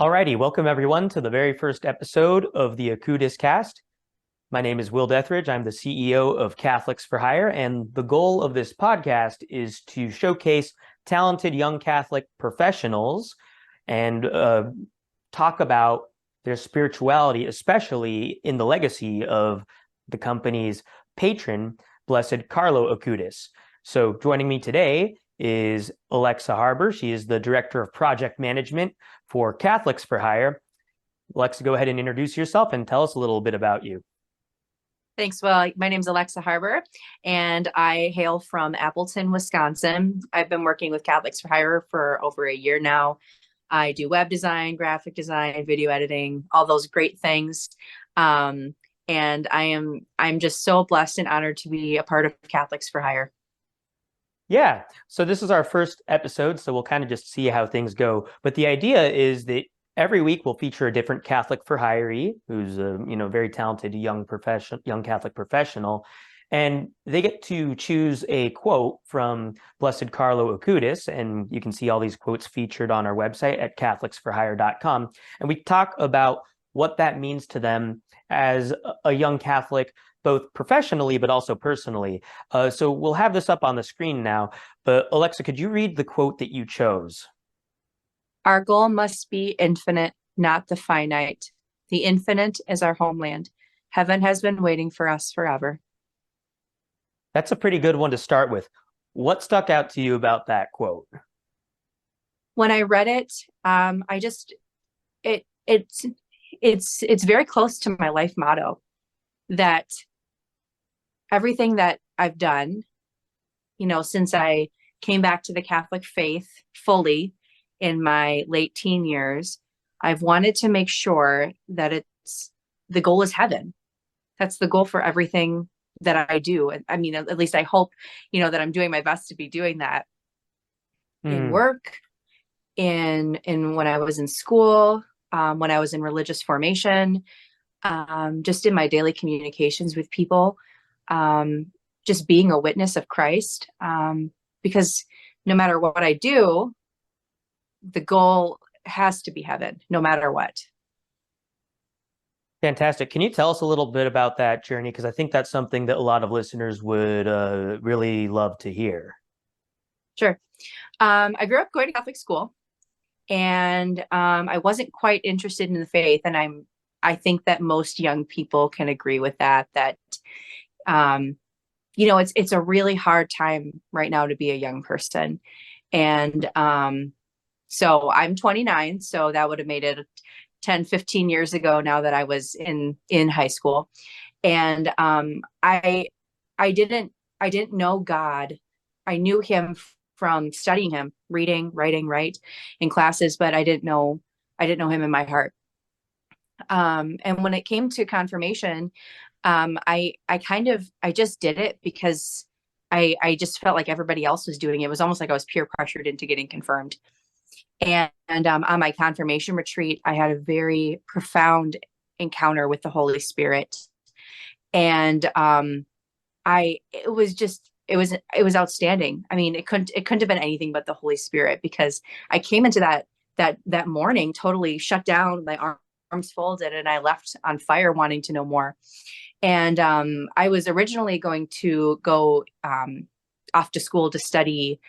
Alrighty, welcome everyone to the very first episode of the Acutis cast. My name is Will Dethridge. I'm the CEO of Catholics for Hire, and the goal of this podcast is to showcase talented young Catholic professionals and talk about their spirituality, especially in the legacy of the company's patron, Blessed Carlo Acutis. So joining me today is Alexa Harbour. She is the Director of Project Management for Catholics for Hire. Alexa, go ahead and introduce yourself and tell us a little bit about you. Thanks. Well, my name's Alexa Harbour, and I hail from Appleton, Wisconsin. I've been working with Catholics for Hire for over a year now. I do web design, graphic design, video editing, all those great things. And I'm just so blessed and honored to be a part of Catholics for Hire. Yeah, so this is our first episode, so we'll kind of just see how things go. But the idea is that every week we'll feature a different Catholic for Hiree who's a very talented young Catholic professional, and they get to choose a quote from Blessed Carlo Acutis, and you can see all these quotes featured on our website at catholicsforhire.com. And we talk about what that means to them as a young Catholic, both professionally but also personally. So we'll have this up on the screen now. But Alexa, could you read the quote that you chose? Our goal must be infinite, not the finite. The infinite is our homeland. Heaven has been waiting for us forever. That's a pretty good one to start with. What stuck out to you about that quote? When I read it, it's very close to my life motto, that everything that I've done, since I came back to the Catholic faith fully in my late teen years, I've wanted to make sure that the goal is heaven. That's the goal for everything that I do. I mean, at least I hope, that I'm doing my best to be doing that in work, in when I was in school, when I was in religious formation, just in my daily communications with people, just being a witness of Christ, because no matter what I do, the goal has to be heaven, no matter what. Fantastic. Can you tell us a little bit about that journey? Because I think that's something that a lot of listeners would really love to hear. Sure. I grew up going to Catholic school, and I wasn't quite interested in the faith. And I think that most young people can agree with that, it's a really hard time right now to be a young person. And so I'm 29, so that would have made it 10, 15 years ago now that I was in high school. And I didn't know God. I knew him from studying him, reading, writing, right, in classes, but I didn't know him in my heart. And when it came to confirmation, I just did it because I just felt like everybody else was doing it. It was almost like I was peer pressured into getting confirmed. And on my confirmation retreat, I had a very profound encounter with the Holy Spirit. And it was outstanding. I mean, it couldn't have been anything but the Holy Spirit, because I came into that morning totally shut down, my arms folded, and I left on fire wanting to know more. And I was originally going to go off to school to study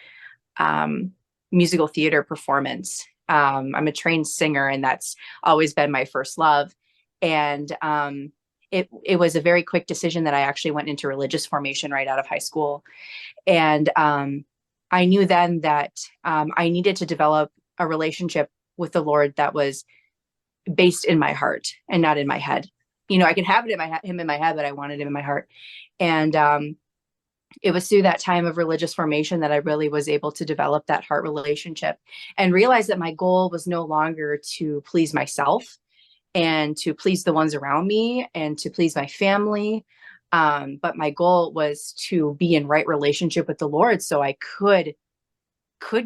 musical theater performance. I'm a trained singer, and that's always been my first love. And it was a very quick decision that I actually went into religious formation right out of high school. And I knew then that I needed to develop a relationship with the Lord that was based in my heart and not in my head. I could have him in my head, but I wanted him in my heart. And it was through that time of religious formation that I really was able to develop that heart relationship and realize that my goal was no longer to please myself and to please the ones around me and to please my family. But my goal was to be in right relationship with the Lord, so I could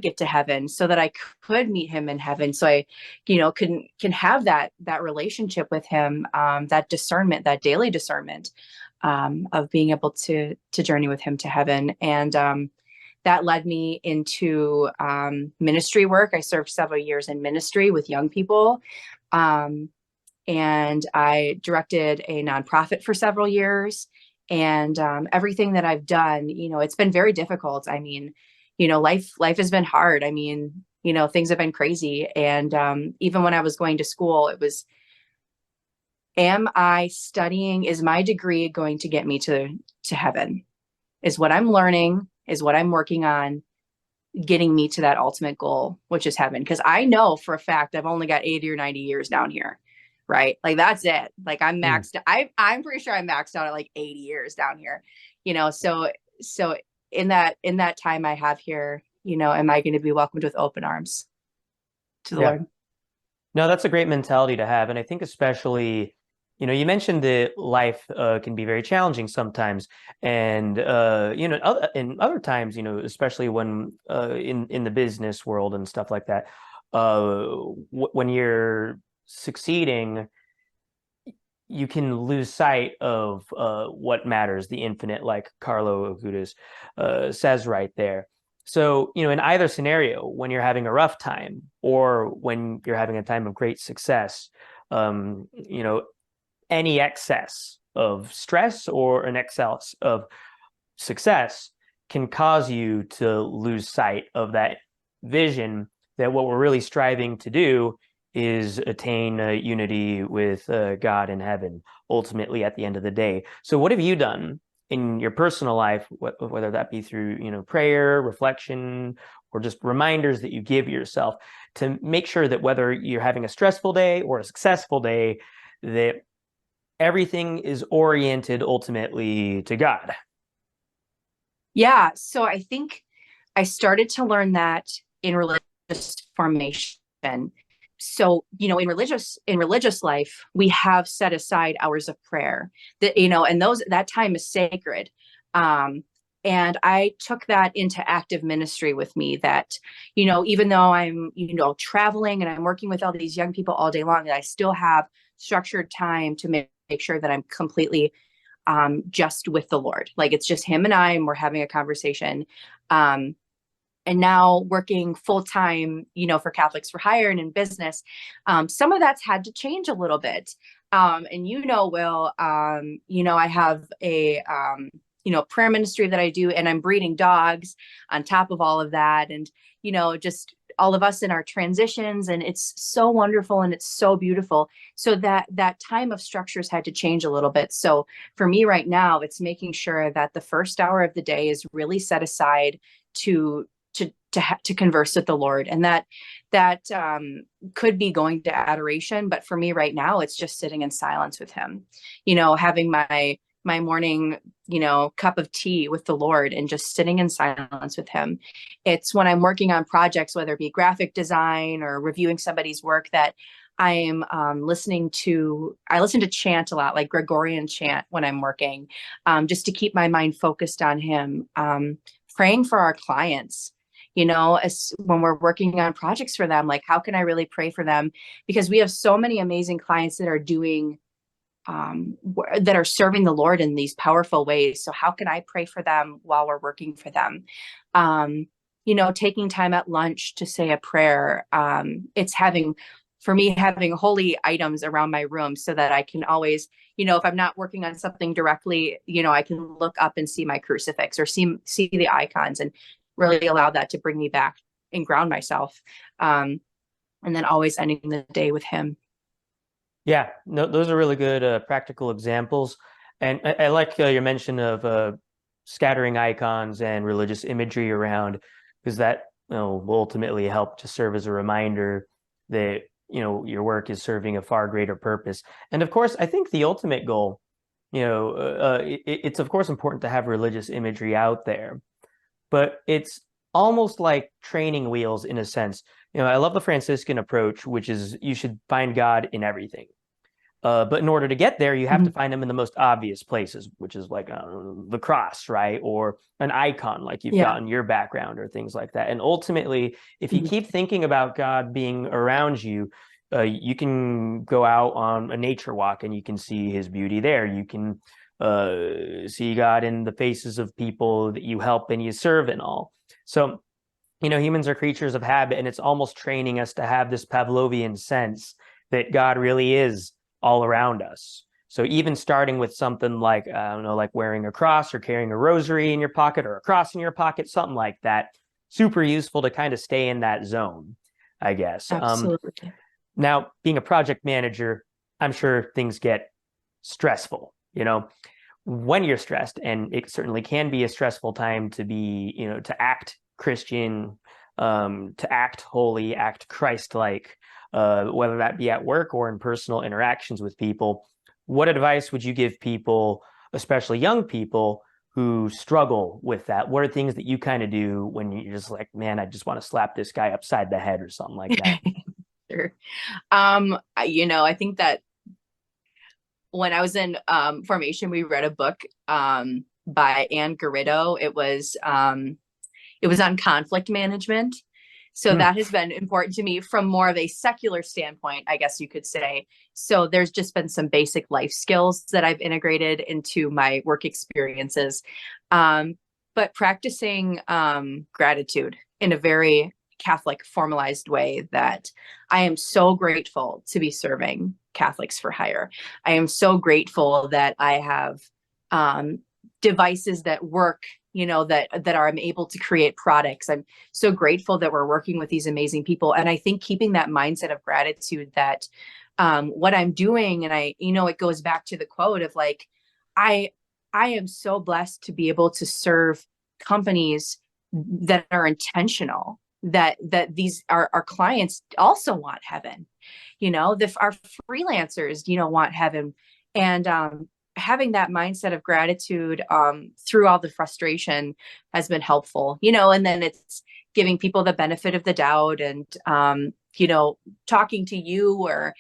get to heaven, so that I could meet him in heaven. So I, can have that relationship with him, that discernment, that daily discernment, of being able to journey with him to heaven. And that led me into ministry work. I served several years in ministry with young people. And I directed a nonprofit for several years. And everything that I've done, it's been very difficult. I mean, life has been hard. I mean, things have been crazy. And even when I was going to school, it was, am I studying? Is my degree going to get me to heaven? Is what I'm learning, is what I'm working on, getting me to that ultimate goal, which is heaven. Because I know for a fact I've only got 80 or 90 years down here, right? Like that's it. Like I'm maxed. I'm pretty sure I'm maxed out at like 80 years down here, So in that time I have here, am I going to be welcomed with open arms to the Lord? No, that's a great mentality to have. And I think especially, you mentioned that life can be very challenging sometimes. And, in other times, especially when in the business world and stuff like that, when you're succeeding, you can lose sight of what matters, the infinite, like Carlo Acutis says right there. So, in either scenario, when you're having a rough time or when you're having a time of great success, any excess of stress or an excess of success can cause you to lose sight of that vision that what we're really striving to do is attain unity with God in heaven, ultimately at the end of the day. So what have you done in your personal life, whether that be through, prayer, reflection, or just reminders that you give yourself to make sure that whether you're having a stressful day or a successful day, that everything is oriented ultimately to God? Yeah. So I think I started to learn that in religious formation. So, in religious life, we have set aside hours of prayer that, and that time is sacred. And I took that into active ministry with me that, even though I'm, traveling and I'm working with all these young people all day long, that I still have structured time to make sure that I'm completely just with the Lord. Like it's just him and I, and we're having a conversation. And now working full time, for Catholics for Hire and in business, some of that's had to change a little bit. And Will, I have a prayer ministry that I do, and I'm breeding dogs on top of all of that, and just all of us in our transitions, and it's so wonderful and it's so beautiful. So that time of structures had to change a little bit. So for me right now, it's making sure that the first hour of the day is really set aside to converse with the Lord. And that could be going to adoration, but for me right now, it's just sitting in silence with him, having my morning, cup of tea with the Lord and just sitting in silence with him. It's when I'm working on projects, whether it be graphic design or reviewing somebody's work, that I'm I listen to chant a lot, like Gregorian chant when I'm working, just to keep my mind focused on him. Praying for our clients, as when we're working on projects for them, like how can I really pray for them? Because we have so many amazing clients that are doing, that are serving the Lord in these powerful ways. So how can I pray for them while we're working for them? Taking time at lunch to say a prayer. It's having holy items around my room so that I can always, if I'm not working on something directly, I can look up and see my crucifix or see the icons and really allow that to bring me back and ground myself. And then always ending the day with him. Yeah, no, those are really good practical examples. And I like your mention of scattering icons and religious imagery around, because that will ultimately help to serve as a reminder that your work is serving a far greater purpose. And of course, I think the ultimate goal, it's of course important to have religious imagery out there, but it's almost like training wheels in a sense. I love the Franciscan approach, which is you should find God in everything. But in order to get there, you have to find him in the most obvious places, which is like the cross, right? Or an icon like you've got in your background or things like that. And ultimately, if you keep thinking about God being around you, you can go out on a nature walk and you can see his beauty there. You can see God in the faces of people that you help and you serve and all. So, humans are creatures of habit, and it's almost training us to have this Pavlovian sense that God really is all around us. So even starting with something like, I don't know, like wearing a cross or carrying a rosary in your pocket or a cross in your pocket, something like that, super useful to kind of stay in that zone, I guess. Absolutely. Now, being a project manager, I'm sure things get stressful, when you're stressed, and it certainly can be a stressful time to be, to act Christian, to act holy, act Christ-like, whether that be at work or in personal interactions with people. What advice would you give people, especially young people, who struggle with that? What are things that you kind of do when you're just like, man, I just want to slap this guy upside the head or something like that? Sure. I think that when I was in formation, we read a book by Anne Garrido. It was on conflict management. So that has been important to me from more of a secular standpoint, I guess you could say. So there's just been some basic life skills that I've integrated into my work experiences. But practicing gratitude in a very Catholic formalized way, that I am so grateful to be serving Catholics for Hire. I am so grateful that I have devices that work, that I'm able to create products. I'm so grateful that we're working with these amazing people. And I think keeping that mindset of gratitude that what I'm doing, and it goes back to the quote of like, I am so blessed to be able to serve companies that are intentional, that these our clients also want heaven, our freelancers, want heaven. And having that mindset of gratitude through all the frustration has been helpful, and then it's giving people the benefit of the doubt, and talking to you, or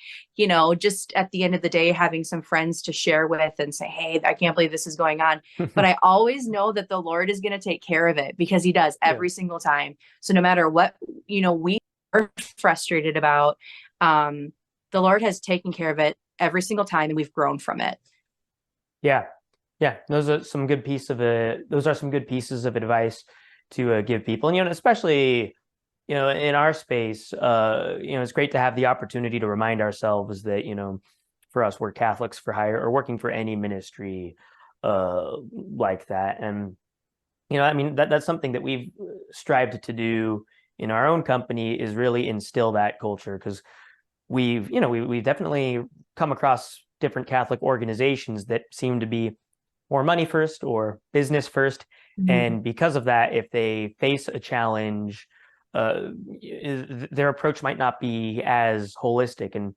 just at the end of the day having some friends to share with and say, hey, I can't believe this is going on. But I always know that the Lord is going to take care of it, because he does every single time. So no matter what we are frustrated about, the Lord has taken care of it every single time, and we've grown from it. Yeah. Those are some good pieces of advice to give people. And, especially, in our space, it's great to have the opportunity to remind ourselves that, for us, we're Catholics for Hire, or working for any ministry like that. And, that's something that we've strived to do in our own company, is really instill that culture, because we've definitely come across different Catholic organizations that seem to be more money first or business first. Mm-hmm. And because of that, if they face a challenge, their approach might not be as holistic. And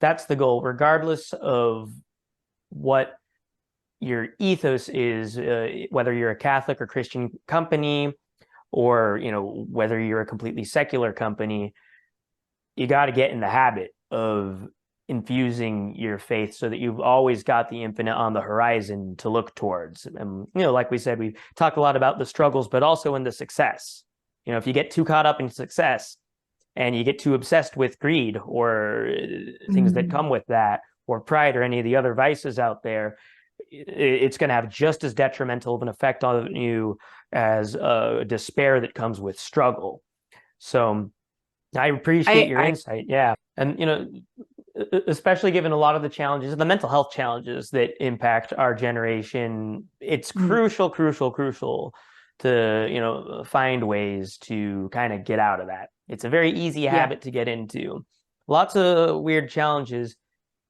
that's the goal, regardless of what your ethos is, whether you're a Catholic or Christian company, or, whether you're a completely secular company, you got to get in the habit of infusing your faith so that you've always got the infinite on the horizon to look towards. And, like we said, we talk a lot about the struggles, but also in the success. If you get too caught up in success and you get too obsessed with greed or things that come with that, or pride, or any of the other vices out there, it's going to have just as detrimental of an effect on you as despair that comes with struggle. So I appreciate your insight. Yeah. And, especially given a lot of the challenges, the mental health challenges that impact our generation, it's crucial to, find ways to kind of get out of that. It's a very easy habit to get into. Lots of weird challenges,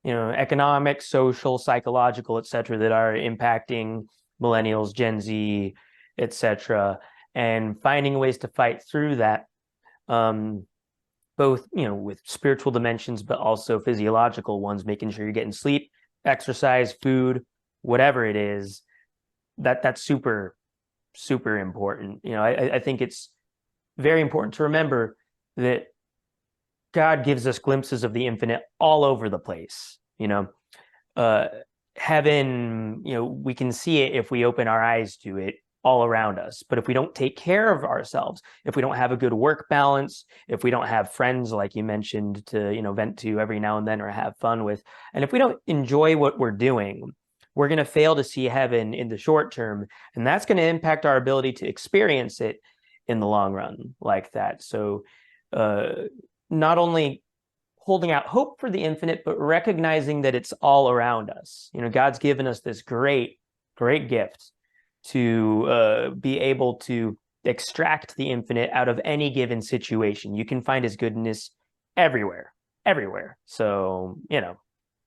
economic, social, psychological, et cetera, that are impacting millennials, Gen Z, et cetera, and finding ways to fight through that. Both, with spiritual dimensions, but also physiological ones, making sure you're getting sleep, exercise, food, whatever it is, that's super, super important. I think it's very important to remember that God gives us glimpses of the infinite all over the place. Heaven, we can see it if we open our eyes to it, all around us. But if we don't take care of ourselves, if we don't have a good work balance, if we don't have friends, like you mentioned, to, vent to every now and then or have fun with, and if we don't enjoy what we're doing, we're going to fail to see heaven in the short term. And that's going to impact our ability to experience it in the long run like that. So not only holding out hope for the infinite, but recognizing that it's all around us. God's given us this great, great gift to be able to extract the infinite out of any given situation. You can find his goodness everywhere, everywhere. So, yeah,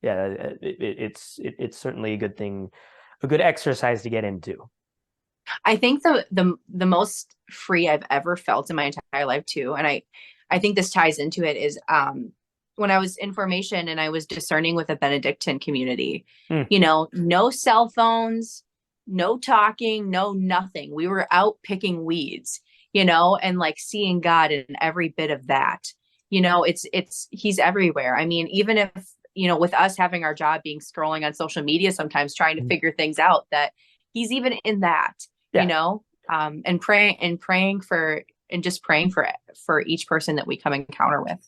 it's certainly a good thing, a good exercise to get into. I think the most free I've ever felt in my entire life too, and I think this ties into it, is when I was in formation and I was discerning with a Benedictine community. No cell phones, no talking, no nothing. We were out picking weeds, and like seeing God in every bit of that. He's everywhere. I mean, even if, with us having our job being scrolling on social media, sometimes trying to figure things out, that he's even in that, and praying for, and just praying for each person that we come encounter with.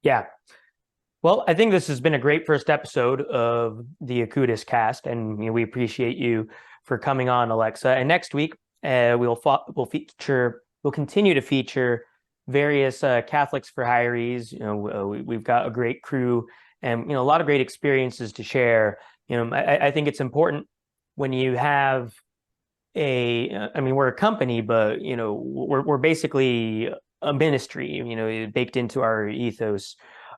Yeah. Well, I think this has been a great first episode of the Acutis cast, and we appreciate you for coming on, Alexa. And next week, we'll continue to feature various Catholics for Hirees. We've got a great crew, and a lot of great experiences to share. I think it's important when you have we're a company, but we're basically a ministry, baked into our ethos,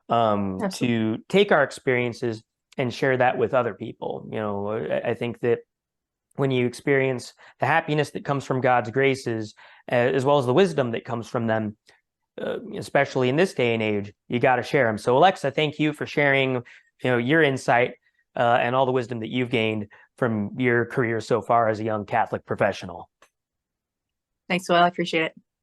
to take our experiences and share that with other people. I think that when you experience the happiness that comes from God's graces, as well as the wisdom that comes from them, especially in this day and age, you got to share them. So Alexa, thank you for sharing, your insight and all the wisdom that you've gained from your career so far as a young Catholic professional. Thanks, Will. I appreciate it.